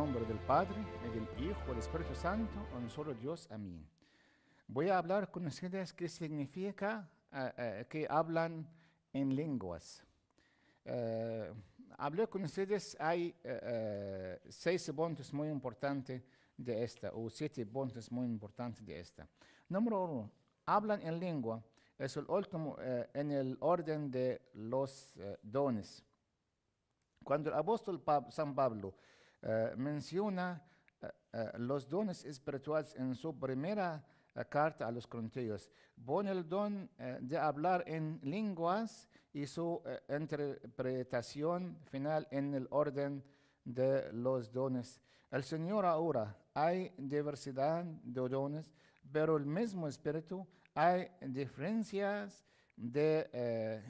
nombre del Padre, y del Hijo, y del Espíritu Santo, un solo Dios. Amén. Voy a hablar con ustedes qué significa que hablan en lenguas. Eh, Hablé con ustedes, hay 6 puntos muy importantes de esta, o 7 puntos muy importantes de esta. Número 1, hablan en lengua, es el último en el orden de los dones. Cuando el apóstol San Pablo menciona los dones espirituales en su primera carta a los Corintios, pone el don de hablar en lenguas y su interpretación final en el orden de los dones. El Señor ahora hay diversidad de dones, pero el mismo Espíritu hay diferencias de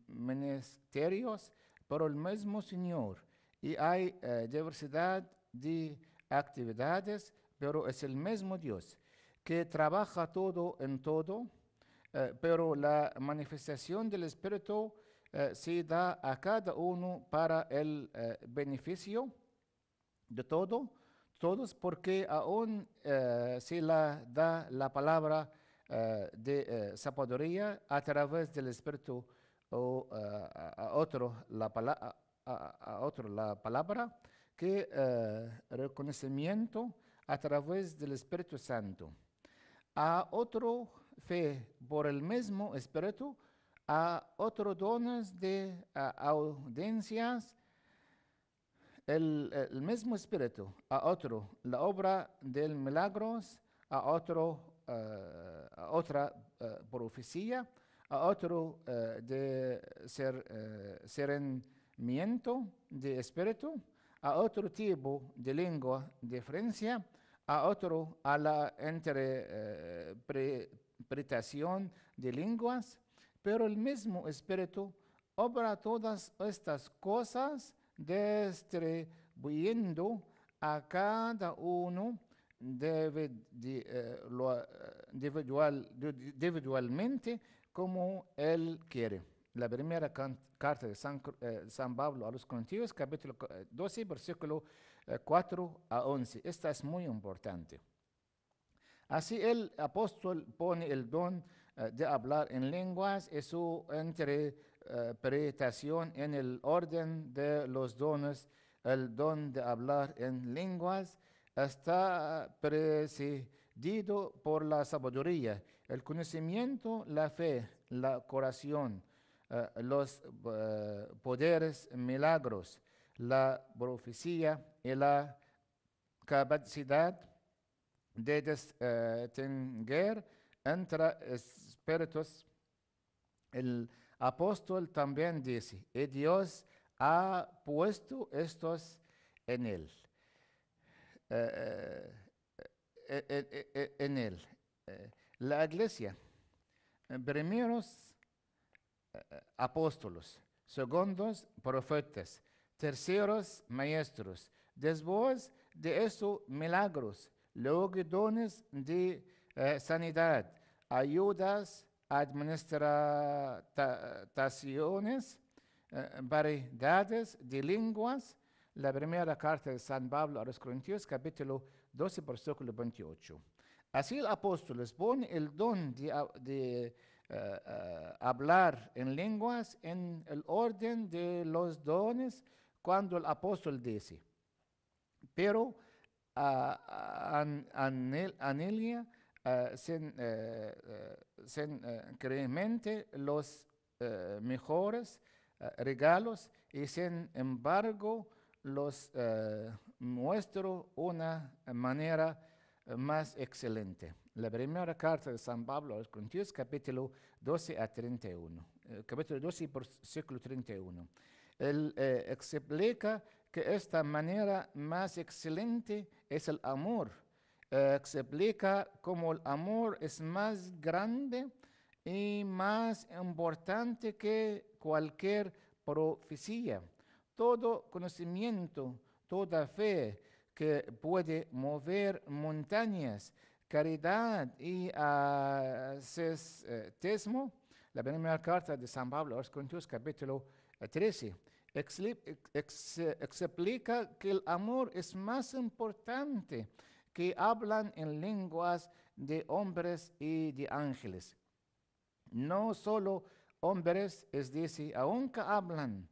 ministerios, pero el mismo Señor. Y hay diversidad de actividades, pero es el mismo Dios que trabaja todo en todo, pero la manifestación del Espíritu se da a cada uno para el beneficio de todos, porque aún se la da la palabra de sabiduría a través del Espíritu o a otro a otro la palabra que reconocimiento a través del Espíritu Santo. A otro fe por el mismo Espíritu, a otro dones de audiencias el mismo Espíritu, a otro la obra del milagros, a otro a otra profecía, a otro de discernimiento de espíritu, a otro tipo de lengua de Francia, a otro a la interpretación de lenguas, pero el mismo Espíritu obra todas estas cosas distribuyendo a cada uno individualmente como él quiere. La primera carta de San Pablo a los Corintios, capítulo 12, versículo 4 a 11. Esta es muy importante. Así el apóstol pone el don de hablar en lenguas y su interpretación en el orden de los dones. El don de hablar en lenguas está presidido por la sabiduría, el conocimiento, la fe, la curación, los poderes, milagros, la profecía y la capacidad de distinguir entre espíritus. El apóstol también dice, y Dios ha puesto estos en él. En él. La iglesia, primeros apóstolos, segundos profetas, terceros maestros, después de eso milagros, luego dones de sanidad, ayudas, administraciones, variedades de lenguas. La primera carta de San Pablo a los Corintios, capítulo 12, versículo 28. Así el apóstol les pone el don de hablar en lenguas en el orden de los dones cuando el apóstol dice, pero Anelia incremente los mejores regalos y sin embargo los muestro una manera más excelente. La primera carta de San Pablo a los Corintios, capítulo 12 a 31. Capítulo 12, versículo 31. Él explica que esta manera más excelente es el amor. Explica cómo el amor es más grande y más importante que cualquier profecía. Todo conocimiento, toda fe que puede mover montañas, caridad y ascetismo. La primera carta de San Pablo a los Corintios, capítulo 13. explica que el amor es más importante que hablan en lenguas de hombres y de ángeles. No solo hombres, es decir, aunque hablo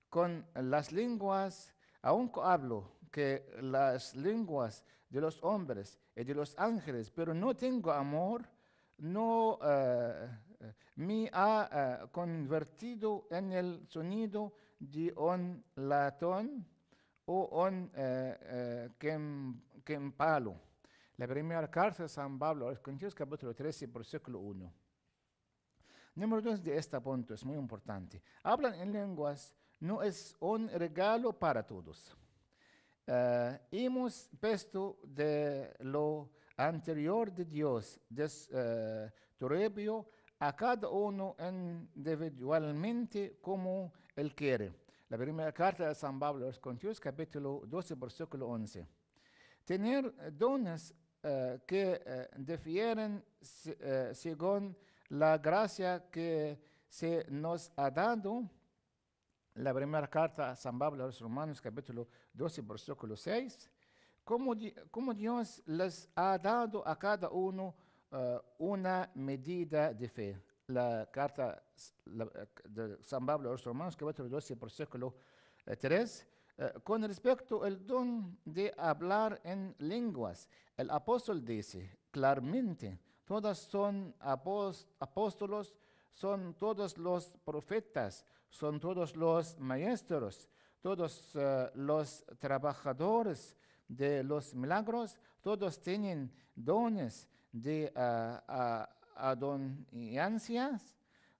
con las lenguas, aunque hablo que las lenguas de los hombres y de los ángeles, pero no tengo amor, no me ha convertido en el sonido de un latón o un palo. La primera carta de San Pablo a los Corintios, capítulo 13, versículo 1. Número 2 de este punto es muy importante. Hablan en lenguas no es un regalo para todos. Hemos visto de lo anterior de Dios, distribuyó a cada uno individualmente como Él quiere. La primera carta de San Pablo a los Corintios, capítulo 12, versículo 11. Tener dones que difieren según la gracia que se nos ha dado. La primera carta a San Pablo a los Romanos, capítulo 12, versículo 6. Como Dios les ha dado a cada uno una medida de fe. La carta de San Pablo a los Romanos, capítulo 12, versículo 3. Con respecto al don de hablar en lenguas, el apóstol dice claramente, todos son apóstolos, son todos los profetas, son todos los maestros, todos los trabajadores de los milagros, todos tienen dones de adonancias,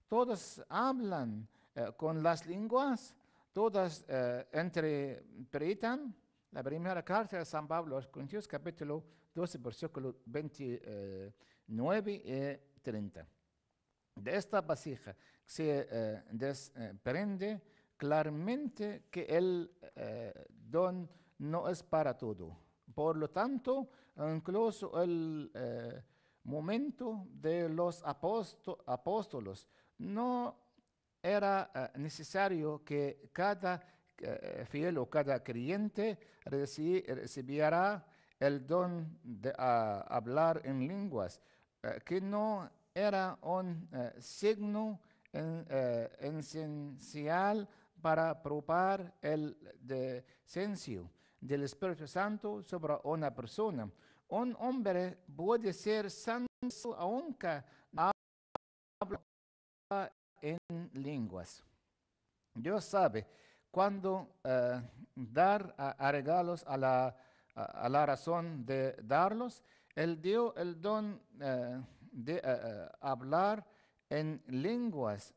todos hablan con las lenguas, todas interpretan. La primera carta de San Pablo a los Corintios, capítulo 12, versículo 29 y 30. De esta vasija se desprende claramente que el don no es para todo. Por lo tanto, incluso el momento de los apóstolos no era necesario que cada fiel o cada creyente recibiera el don de hablar en lenguas, que no era un signo esencial para probar el descenso del Espíritu Santo sobre una persona. Un hombre puede ser santo aunque no habla en lenguas. Dios sabe cuándo dar a regalos a la razón de darlos. Él dio el don de hablar en lenguas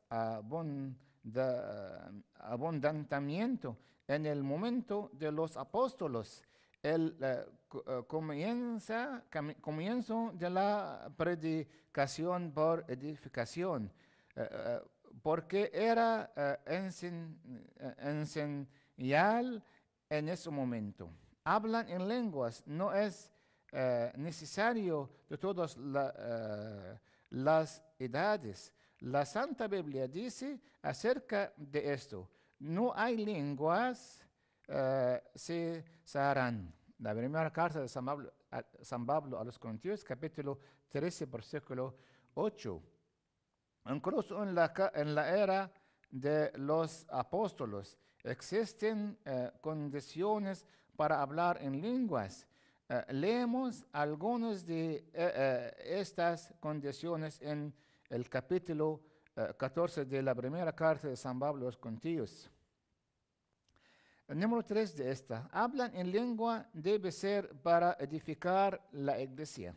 abundantemente en el momento de los apóstolos. El comienzo de la predicación por edificación, porque era esencial en ese momento. Hablan en lenguas, no es necesario de todas las edades. La Santa Biblia dice acerca de esto, no hay lenguas cesarán. La primera carta de San Pablo a los Corintios, capítulo 13, versículo 8. Incluso en la era de los apóstolos existen condiciones para hablar en lenguas. Leemos algunas de estas condiciones en el capítulo 14 de la primera carta de San Pablo a los Corintios. El número 3 de esta, hablan en lengua debe ser para edificar la iglesia.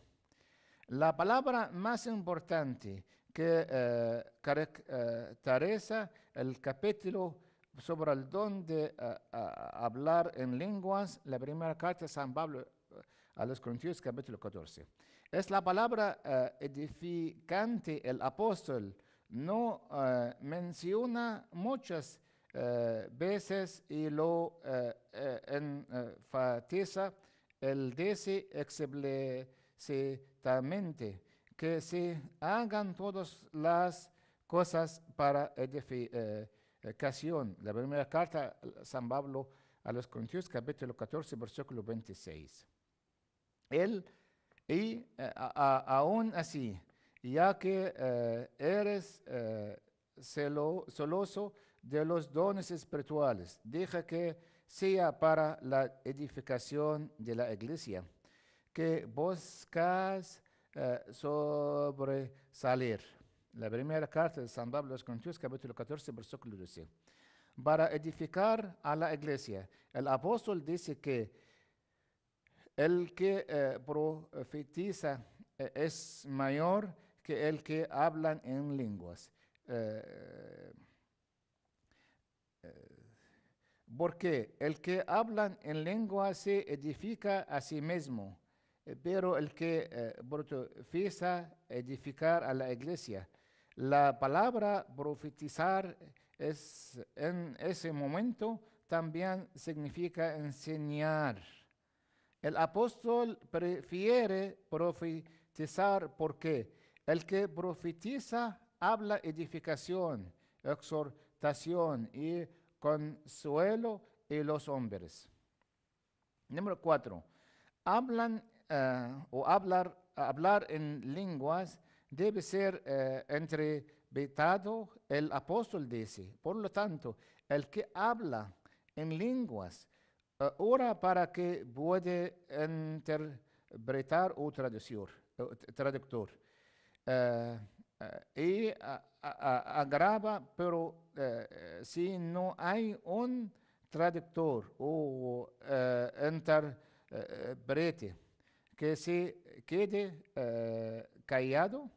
La palabra más importante que caracteriza el capítulo sobre el don de hablar en lenguas, la primera carta de San Pablo a los Corintios, capítulo 14. Es la palabra edificante. El apóstol no menciona muchas veces y lo enfatiza. Él dice explícitamente que se hagan todas las cosas para ocasión. La primera carta de San Pablo a los Corintios, capítulo 14, versículo 26. Aún así, ya que eres celoso de los dones espirituales, deja que sea para la edificación de la iglesia, que buscas sobresalir. La primera carta de San Pablo a los Corintios, capítulo 14, versículo 12. Para edificar a la iglesia, el apóstol dice que el que profetiza es mayor que el que habla en lenguas. Porque el que habla en lengua se edifica a sí mismo, pero el que profetiza edificar a la iglesia. La palabra profetizar en ese momento también significa enseñar. El apóstol prefiere profetizar porque el que profetiza habla edificación, exhortación y consuelo en los hombres. Número 4. Hablar en lenguas debe ser interpretado, el apóstol dice. Por lo tanto, el que habla en lenguas ora para que pueda interpretar o traductor. Y agrava, pero si no hay un traductor o intérprete que se quede callado,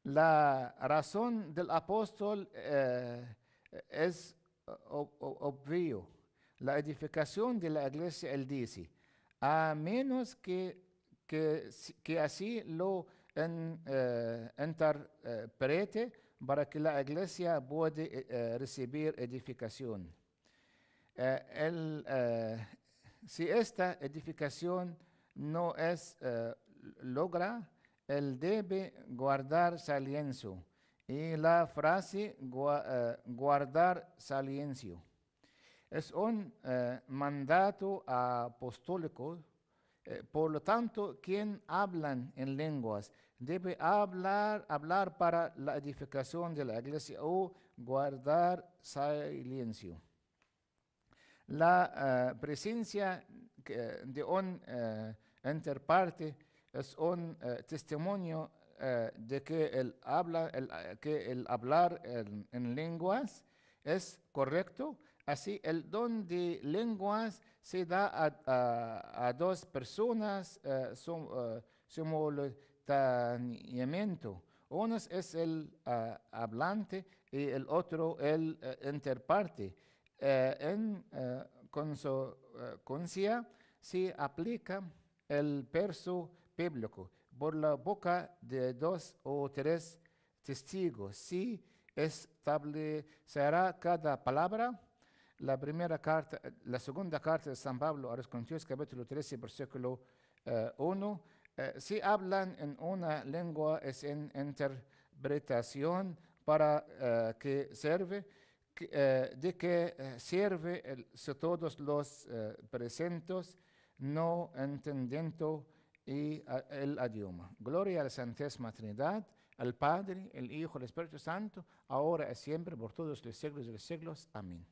la razón del apóstol es obvio. La edificación de la iglesia, él dice, a menos que así lo interprete para que la iglesia pueda recibir edificación. Si esta edificación no es logra, él debe guardar silencio. Y la frase guardar silencio es un mandato apostólico. Por lo tanto, quien habla en lenguas debe hablar para la edificación de la iglesia o guardar silencio. La presencia de un interparte es un testimonio de que el hablar en lenguas es correcto. Así, el don de lenguas se da a dos personas simultáneamente. Uno es el hablante y el otro el interparte. En consecuencia, se aplica el verso bíblico por la boca de 2 o 3 testigos. Si establecerá cada palabra. La segunda carta de San Pablo a los Corintios, capítulo 13, versículo 1. Si hablan en una lengua es en interpretación para que sirve, de que sirve si todos los presentes no entendiendo el idioma. Gloria a la Santísima Trinidad, al Padre, el Hijo, el Espíritu Santo, ahora y siempre, por todos los siglos de los siglos. Amén.